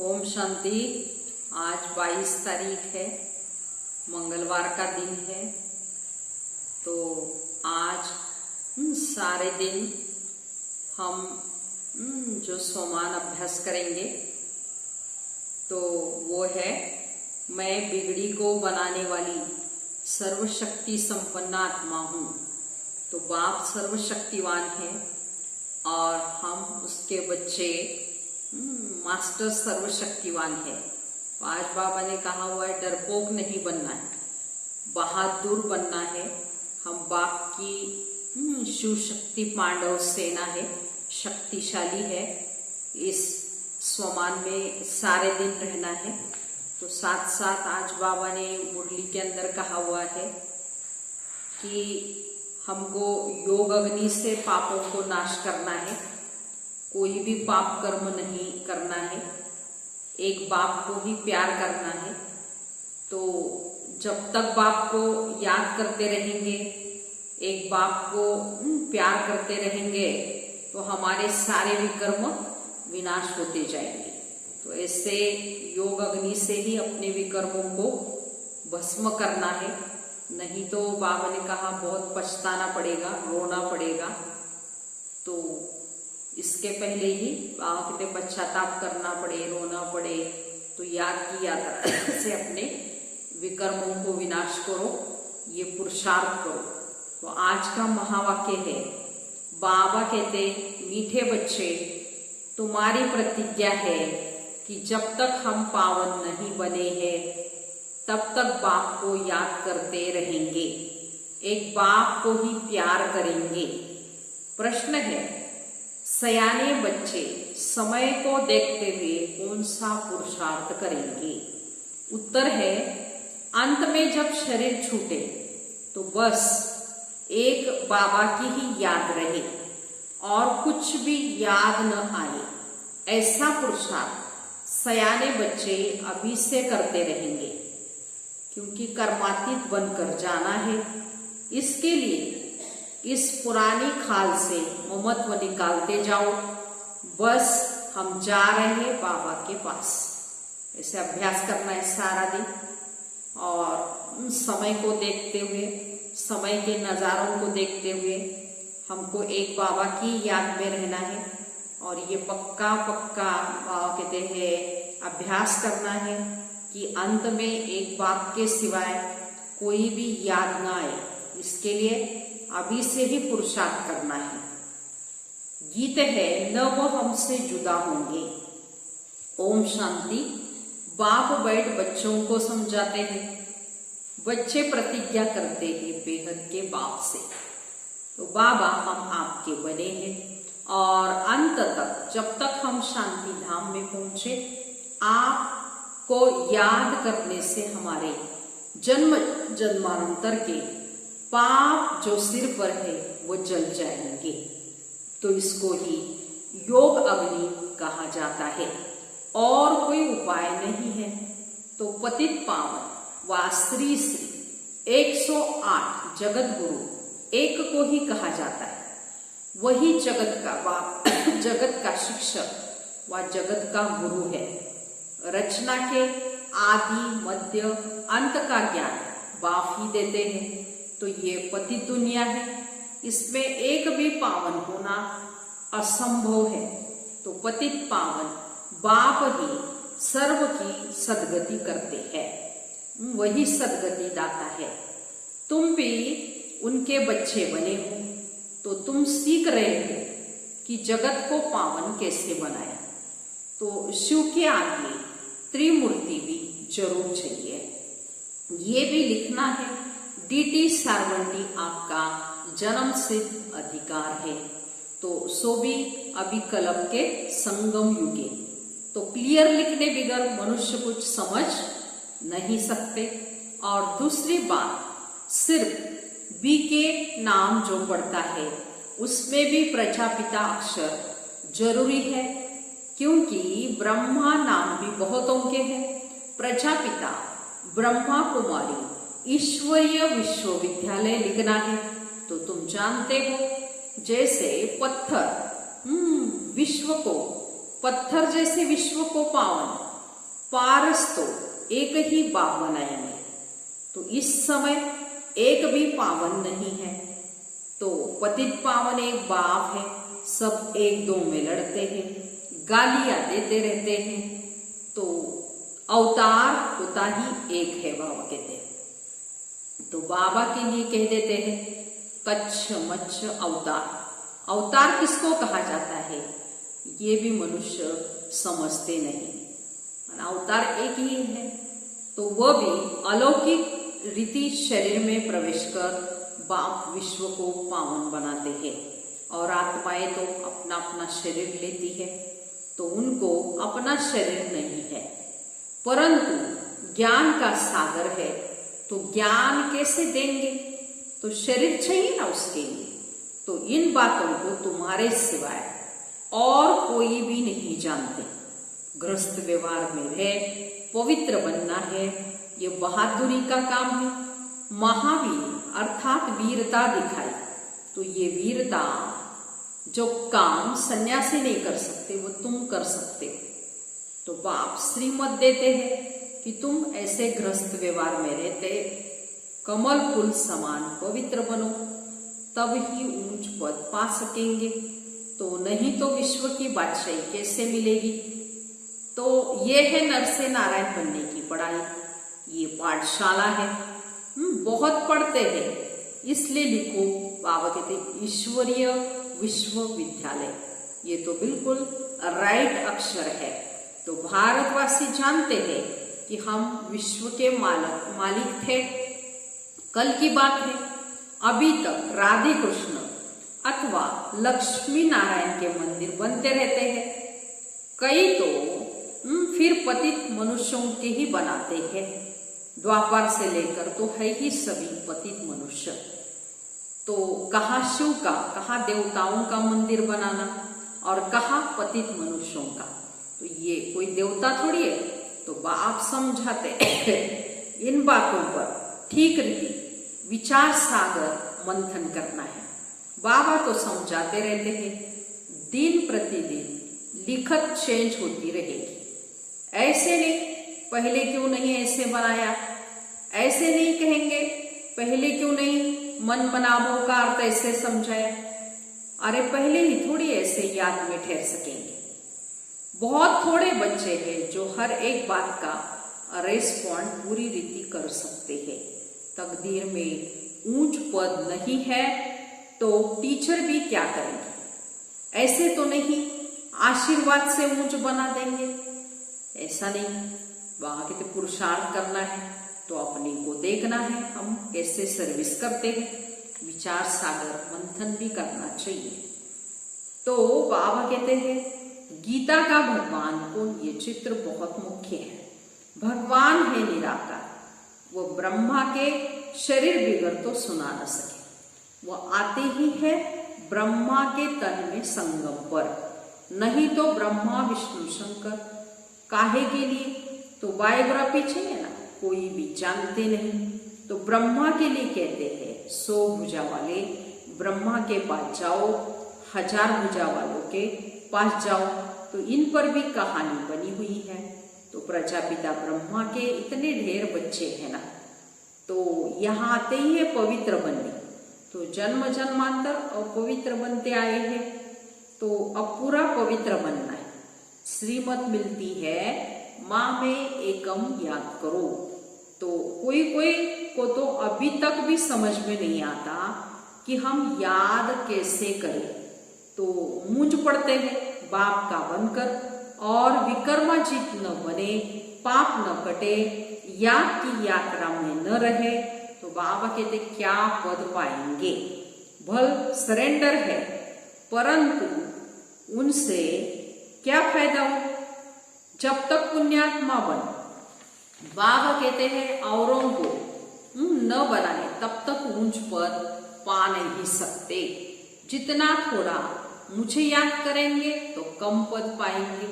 ओम शांति। आज 22 तारीख है, मंगलवार का दिन है। तो आज सारे दिन हम जो सोमान अभ्यास करेंगे तो वो है, मैं बिगड़ी को बनाने वाली सर्वशक्ति संपन्न आत्मा हूँ। तो बाप सर्वशक्तिवान है और हम उसके बच्चे मास्टर सर्वशक्तिवान है। तो आज बाबा ने कहा हुआ है, डरपोक नहीं बनना है, बहादुर बनना है। हम बाप की शिव शक्ति पांडव सेना है, शक्तिशाली है। इस स्वमान में सारे दिन रहना है। तो साथ साथ आज बाबा ने मुरली के अंदर कहा हुआ है कि हमको योग अग्नि से पापों को नाश करना है, कोई भी पाप कर्म नहीं करना है, एक बाप को ही प्यार करना है। तो जब तक बाप को याद करते रहेंगे, एक बाप को प्यार करते रहेंगे, तो हमारे सारे विकर्म विनाश होते जाएंगे। तो ऐसे योग अग्नि से ही अपने विकर्मों को भस्म करना है, नहीं तो बाबा ने कहा बहुत पछताना पड़ेगा, रोना पड़ेगा। तो इसके पहले ही बाबा कहते पश्चाताप करना पड़े, रोना पड़े। तो याद की यात्रा से अपने विकर्मों को विनाश करो, ये पुरुषार्थ करो। तो आज का महावाक्य है, बाबा कहते मीठे बच्चे, तुम्हारी प्रतिज्ञा है कि जब तक हम पावन नहीं बने हैं तब तक बाप को याद करते रहेंगे, एक बाप को ही प्यार करेंगे। प्रश्न है, सयाने बच्चे समय को देखते हुए कौन सा पुरुषार्थ करेंगे? उत्तर है, अंत में जब शरीर छूटे तो बस एक बाबा की ही याद रहे और कुछ भी याद न आए, ऐसा पुरुषार्थ सयाने बच्चे अभी से करते रहेंगे। क्योंकि कर्मातीत बनकर जाना है, इसके लिए इस पुरानी खाल से ममत्व निकालते जाओ। बस हम जा रहे हैं बाबा के पास। ऐसे अभ्यास करना है सारा दिन और समय को देखते हुए, समय के नज़ारों को देखते हुए हमको एक बाबा की याद में रहना है। और ये पक्का बाबा कहते हैं अभ्यास करना है कि अंत में एक बाप के सिवाय कोई भी याद ना आए। इसके लिए अभी से ही पुरुषार्थ करना है। गीत है, न वो हमसे जुदा होंगे। ओम शांति। बाप बैठ बच्चों को समझाते हैं, बच्चे प्रतिज्ञा करते हैं बेहद के बाप से। तो बाबा हम आपके बने हैं और अंत तक जब तक हम शांति धाम में पहुंचे, आप को याद करने से हमारे जन्म जन्मांतर के पाप जो सिर पर है वो जल जाएंगे। तो इसको ही योग अग्नि कहा जाता है और कोई उपाय नहीं है। तो पतित पावन व श्री श्री 108 जगत गुरु एक को ही कहा जाता है। वही जगत का बाप, जगत का शिक्षक व जगत का गुरु है। रचना के आदि मध्य अंत का ज्ञान बाप ही देते हैं। तो ये पतित दुनिया है, इसमें एक भी पावन होना असंभव है। तो पतित पावन बाप ही सर्व की सदगति करते हैं, वही सदगति दाता है। तुम भी उनके बच्चे बने हो, तो तुम सीख रहे हो कि जगत को पावन कैसे बनाए। तो शिव के आगे त्रिमूर्ति भी जरूर चाहिए। ये भी लिखना है, डीटी सारवंटी आपका जन्म सिद्ध अधिकार है। तो सो भी अभी कलप के संगम युगे। तो क्लियर लिखने बगैर मनुष्य कुछ समझ नहीं सकते। और दूसरी बात, सिर्फ बी के नाम जो पढ़ता है उसमें भी प्रजापिता अक्षर जरूरी है, क्योंकि ब्रह्मा नाम भी बहुतों के हैं। प्रजापिता, ब्रह्मा कुमारी, ईश्वरीय विश्वविद्यालय लिखना है। तो तुम जानते हो, जैसे पत्थर विश्व को, पत्थर जैसे विश्व को पावन पारस तो एक ही बाप बनाएंगे, तो इस समय एक भी पावन नहीं है। तो पतित पावन एक बाप है, सब एक दो में लड़ते हैं, गालियां देते रहते हैं। तो अवतार होता ही एक है, बाबा कहते हैं। तो बाबा के लिए कह देते हैं कच्छ मच्छ अवतार। अवतार किसको कहा जाता है ये भी मनुष्य समझते नहीं। अवतार एक ही है, तो वह भी अलौकिक रीति शरीर में प्रवेश कर बाप विश्व को पावन बनाते हैं। और आत्माएं तो अपना अपना शरीर लेती है, तो उनको अपना शरीर नहीं है, परंतु ज्ञान का सागर है। तो ज्ञान कैसे देंगे, तो शरीर चाहिए ना उसके लिए। तो इन बातों को तुम्हारे सिवाय और कोई भी नहीं जानते। गृहस्थ व्यवहार में रह पवित्र बनना है, ये बहादुरी का काम है। महावीर अर्थात वीरता दिखाई। तो ये वीरता जो काम सन्यासी नहीं कर सकते वो तुम कर सकते हो। तो बाप श्रीमत देते हैं कि तुम ऐसे गृहस्थ व्यवहार में रहते कमल फूल समान पवित्र बनो, तब ही ऊंच पद पा सकेंगे। तो नहीं तो विश्व की बादशाही कैसे मिलेगी। तो ये है नर से नारायण बनने की पढ़ाई, ये पाठशाला है। बहुत पढ़ते हैं, इसलिए लिखो बाबा कहते ईश्वरीय विश्वविद्यालय। ये तो बिल्कुल राइट अक्षर है। तो भारतवासी जानते हैं कि हम विश्व के मालिक थे। कल की बात है, अभी तक राधे कृष्ण अथवा लक्ष्मी नारायण के मंदिर बनते रहते हैं। कई तो फिर पतित मनुष्यों के ही बनाते हैं। द्वापर से लेकर तो है ही सभी पतित मनुष्य। तो कहाँ शिव का, कहाँ देवताओं का मंदिर बनाना और कहाँ पतित मनुष्यों का। तो ये कोई देवता थोड़ी है। तो बाप समझाते इन बातों पर ठीक रीति विचार सागर मंथन करना है। बाबा तो समझाते रहते हैं, दिन प्रतिदिन लिखत चेंज होती रहेगी। ऐसे नहीं, पहले क्यों नहीं ऐसे बनाया, ऐसे नहीं कहेंगे, पहले क्यों नहीं मन बनावों का अर्थ ऐसे समझाया। अरे पहले ही थोड़ी ऐसे याद में ठहर सकेंगे। बहुत थोड़े बच्चे हैं जो हर एक बात का रेस्पॉन्ड पूरी रीति कर सकते हैं। तकदीर में ऊंच पद नहीं है तो टीचर भी क्या करेंगे। ऐसे तो नहीं आशीर्वाद से ऊंच बना देंगे, ऐसा नहीं। वहां के पुरुषार्थ करना है तो अपने को देखना है, हम कैसे सर्विस करते हैं। विचार सागर मंथन भी करना चाहिए। तो बाबा कहते हैं गीता का भगवान कौन, ये चित्र बहुत मुख्य है। भगवान है निराकार, वो ब्रह्मा के शरीर बिगर तो सुना न सके। वो आते ही है ब्रह्मा के तन में संगम पर, नहीं तो ब्रह्मा विष्णु शंकर काहे के लिए। तो बायोग्राफी चाहिए ना, कोई भी जानते नहीं। तो ब्रह्मा के लिए कहते हैं 100 भुजा वाले ब्रह्मा के पास जाओ, 1000 भुजा वालों के पास जाओ। तो इन पर भी कहानी बनी हुई है। तो प्रजापिता ब्रह्मा के इतने ढेर बच्चे हैं ना, तो यहाँ आते ही है पवित्र बनने। तो जन्म जन्मांतर अपवित्र बनते आए हैं, तो अब पूरा पवित्र बनना है। श्रीमत मिलती है माँ में एकम याद करो। तो कोई कोई को तो अभी तक भी समझ में नहीं आता कि हम याद कैसे करें। तो मूंझ पड़ते हैं बाप का बनकर, और विकर्माजित न बने, पाप न कटे, याद की यात्रा में न रहे। तो बाबा कहते क्या पद पाएंगे। भल सरेंडर है, परंतु उनसे क्या फायदा हो जब तक पुण्यात्मा बन। बाबा कहते हैं औरों को न बनाए तब तक ऊंच पद पा नहीं सकते। जितना थोड़ा मुझे याद करेंगे तो कम पद पाएंगे।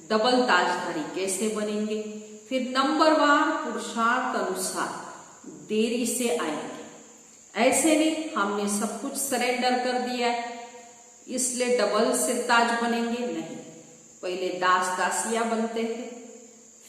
डबल ताजधारी कैसे बनेंगे। फिर नंबरवार पुरुषार्थ अनुसार देरी से आएंगे। ऐसे नहीं हमने सब कुछ सरेंडर कर दिया है इसलिए डबल से ताज बनेंगे, नहीं। पहले दास दासिया बनते थे,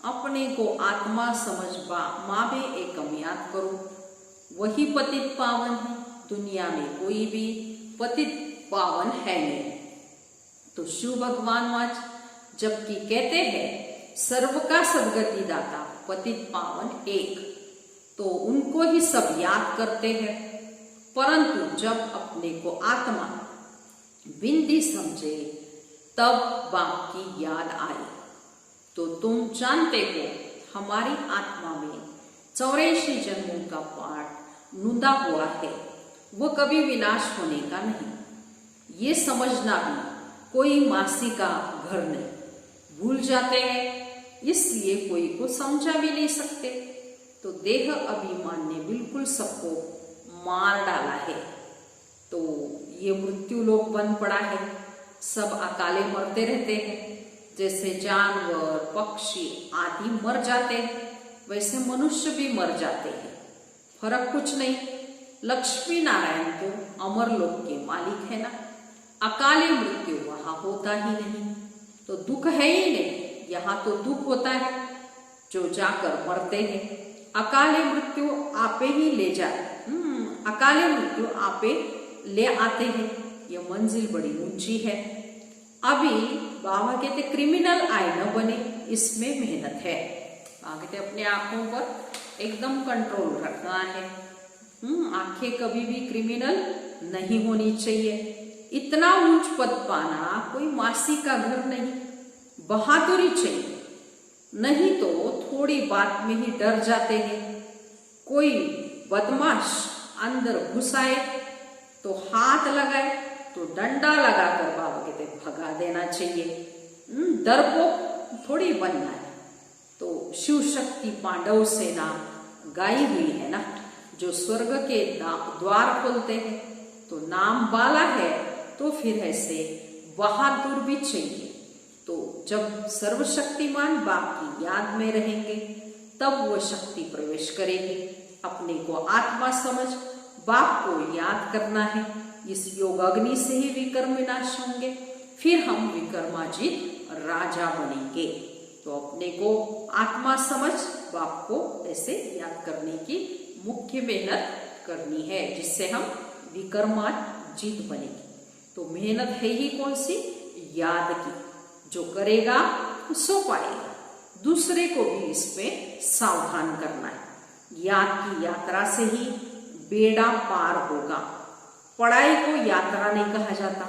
अपने को आत्मा समझ मावे एकम याद करो, वही पतित पावन है। दुनिया में कोई भी पतित पावन है नहीं। तो शिव भगवान वाच जबकि कहते हैं सर्व का सदगति दाता पतित पावन एक, तो उनको ही सब याद करते हैं। परंतु जब अपने को आत्मा बिंदी समझे तब बाप की याद आए। तो तुम जानते हो हमारी आत्मा में 84 जन्मों का पाठ नुदा हुआ है, वो कभी विनाश होने का नहीं। ये समझना भी कोई मासी का घर नहीं। भूल जाते हैं इसलिए कोई को समझा भी नहीं सकते। तो देह अभिमान ने बिल्कुल सबको मार डाला है। तो ये मृत्यु लोक बन पड़ा है, सब अकाले मरते रहते हैं। जैसे जानवर पक्षी आदि मर जाते हैं वैसे मनुष्य भी मर जाते हैं, फर्क कुछ नहीं। लक्ष्मी नारायण तो अमर लोक के मालिक है ना, अकाले मृत्यु वहां होता ही नहीं। तो दुख है ही नहीं, यहाँ तो दुख होता है जो जाकर मरते हैं। अकाले मृत्यु आपे ही ले जाए, अकाले मृत्यु आपे ले आते हैं। ये मंजिल बड़ी ऊंची है। अभी बाबा कहते क्रिमिनल आए न बने, इसमें मेहनत है। बाबा कहते अपने आंखों पर एकदम कंट्रोल रखना है। आंखें कभी भी क्रिमिनल नहीं होनी चाहिए। इतना ऊंच पद पाना कोई मासी का घर नहीं, बहादुरी चाहिए। नहीं तो थोड़ी बात में ही डर जाते हैं। कोई बदमाश अंदर घुसाए तो हाथ लगाए तो डंडा लगाकर बाबा कहते भगा देना चाहिए। डरपोक थोड़ी बनना है। तो शिव शक्ति पांडव सेना गाई हुई है ना, जो स्वर्ग के द्वार खोलते हैं। तो नाम वाला है तो फिर ऐसे बहादुर भी चाहिए। तो जब सर्वशक्तिमान बाप की याद में रहेंगे तब वो शक्ति प्रवेश करेगी। अपने को आत्मा समझ बाप को याद करना है। इस योग अग्नि से ही विकर्म विनाश होंगे, फिर हम विकर्माजित राजा बनेंगे। तो अपने को आत्मा समझ बाप को ऐसे याद करने की मुख्य मेहनत करनी है, जिससे हम विकर्माजित बनेंगे। तो मेहनत है ही कौन सी? याद की। जो करेगा सो पाएगा। दूसरे को भी इसमें सावधान करना है। याद की यात्रा से ही बेड़ा पार होगा। पढ़ाई को यात्रा नहीं कहा जाता,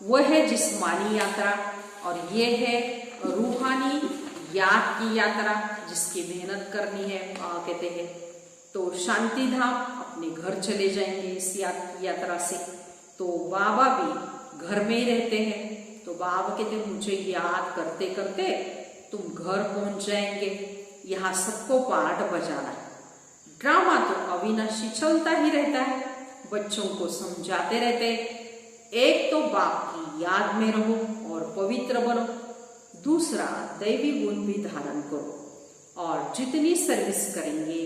वह है जिस्मानी यात्रा, और ये है रूहानी याद की यात्रा जिसकी मेहनत करनी है। कहते हैं तो शांति धाम अपने घर चले जाएंगे इस याद की यात्रा से। तो बाबा भी घर में ही रहते हैं। तो बाबा कहते मुझे याद करते करते तुम घर पहुंच जाएंगे। यहाँ सबको पाठ बजाना है। ड्रामा तो अविनाशी चलता ही रहता है, बच्चों को समझाते रहते। एक तो बाप की याद में रहो और पवित्र बनो, दूसरा दैवी गुण भी धारण करो, और जितनी सर्विस करेंगे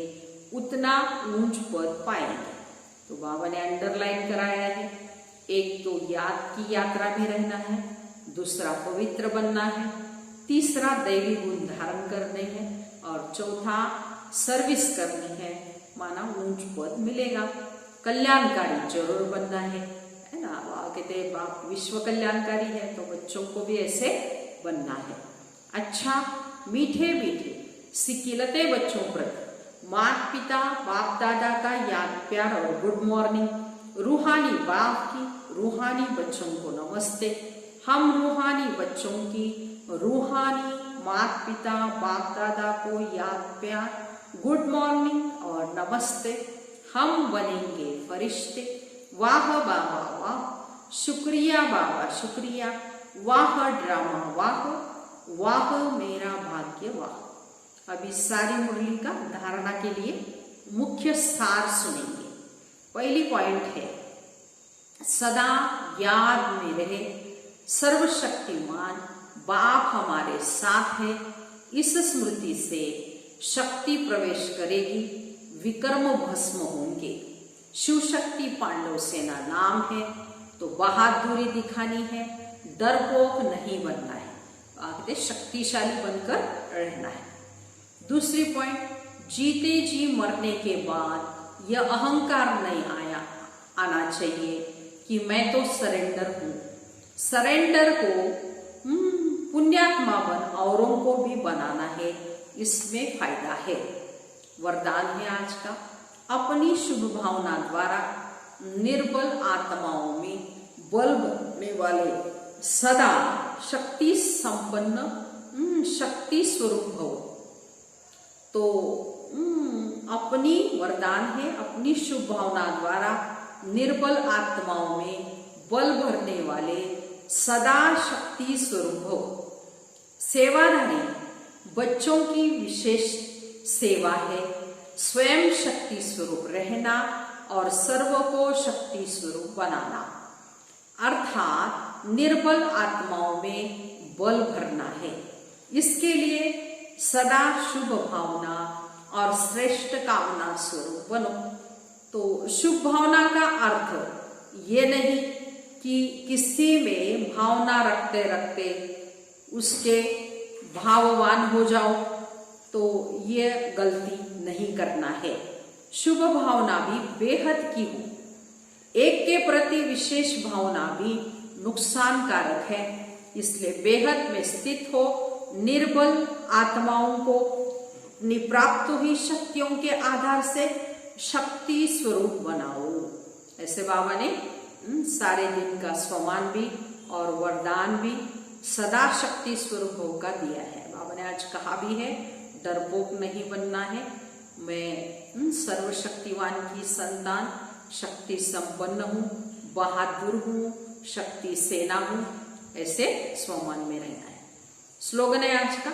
उतना ऊंच पद पाएंगे। तो बाबा ने अंडरलाइन कराया है, एक तो याद की यात्रा में रहना है, दूसरा पवित्र बनना है, तीसरा दैवी गुण धारण करने हैं, और चौथा सर्विस करनी है, माना ऊंच पद मिलेगा। कल्याणकारी जरूर बनना है ना। कहते हैं बाप विश्व कल्याणकारी है, तो बच्चों को भी ऐसे बनना है। अच्छा मीठे मीठे सिकिलते बच्चों प्रति माता पिता बाप दादा का याद प्यार और गुड मॉर्निंग। रूहानी बाप की रूहानी बच्चों को नमस्ते। हम रूहानी बच्चों की रूहानी माता पिता बाप दादा को याद प्यार गुड मॉर्निंग और नमस्ते। हम बनेंगे फरिश्ते। वाह बाबा वाह, शुक्रिया बाबा शुक्रिया, वाह ड्रामा वाह, वाह मेरा भाग्य वाह। अब इस सारी मुरली का धारणा के लिए मुख्य सार सुनेंगे। पहली पॉइंट है सदा याद में रहे सर्वशक्तिमान बाप हमारे साथ है। इस स्मृति से शक्ति प्रवेश करेगी, विकर्म भस्म होंगे। शिव शक्ति पांडव सेना नाम है, तो बहादुरी दिखानी है, डरपोक नहीं बनना है, आगे शक्तिशाली बनकर रहना है। दूसरी पॉइंट, जीते जी मरने के बाद यह अहंकार नहीं आना चाहिए कि मैं तो सरेंडर हूं। सरेंडर को पुण्यात्मा बन औरों को भी बनाना है, इसमें फायदा है। वरदान है आज का, अपनी शुभ भावना द्वारा निर्बल आत्माओं में बल भरने वाले सदा शक्ति संपन्न शक्ति स्वरूप भव। तो अपनी वरदान है, अपनी शुभ भावना द्वारा निर्बल आत्माओं में बल भरने वाले सदा शक्ति स्वरूप भव। सेवाधारी बच्चों की विशेष सेवा है स्वयं शक्ति स्वरूप रहना और सर्व को शक्ति स्वरूप बनाना, अर्थात निर्बल आत्माओं में बल भरना है। इसके लिए सदा शुभ भावना और श्रेष्ठ कामना स्वरूप बनो। तो शुभ भावना का अर्थ ये नहीं कि किसी में भावना रखते रखते उसके भाववान हो जाओ, तो ये गलती नहीं करना है। शुभ भावना भी बेहद की हो, एक के प्रति विशेष भावना भी नुकसानकारक है, इसलिए बेहद में स्थित हो निर्बल आत्माओं को निप्राप्त हुई शक्तियों के आधार से शक्ति स्वरूप बनाओ। ऐसे बाबा ने सारे दिन का स्वमान भी और वरदान भी सदा शक्ति स्वरूप होकर दिया है। बाबा ने आज कहा भी है, डरपोक नहीं बनना है, मैं सर्वशक्तिवान की संतान, शक्ति संपन्न हूँ, बहादुर हूँ, शक्ति सेना हूँ, ऐसे स्वमान में रहना है। स्लोगन है आज का,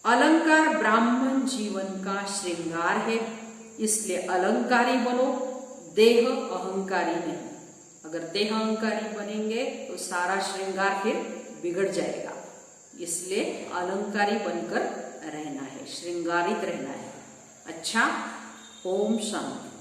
अलंकार ब्राह्मण जीवन का श्रृंगार है, इसलिए अलंकारी बनो, देह अहंकारी नहीं। अगर देह अहंकारी बनेंगे तो सारा श्रृंगार फिर बिगड़ जाएगा, इसलिए अलंकारी बनकर रहना है, श्रृंगारित रहना है। अच्छा, ओम शांति।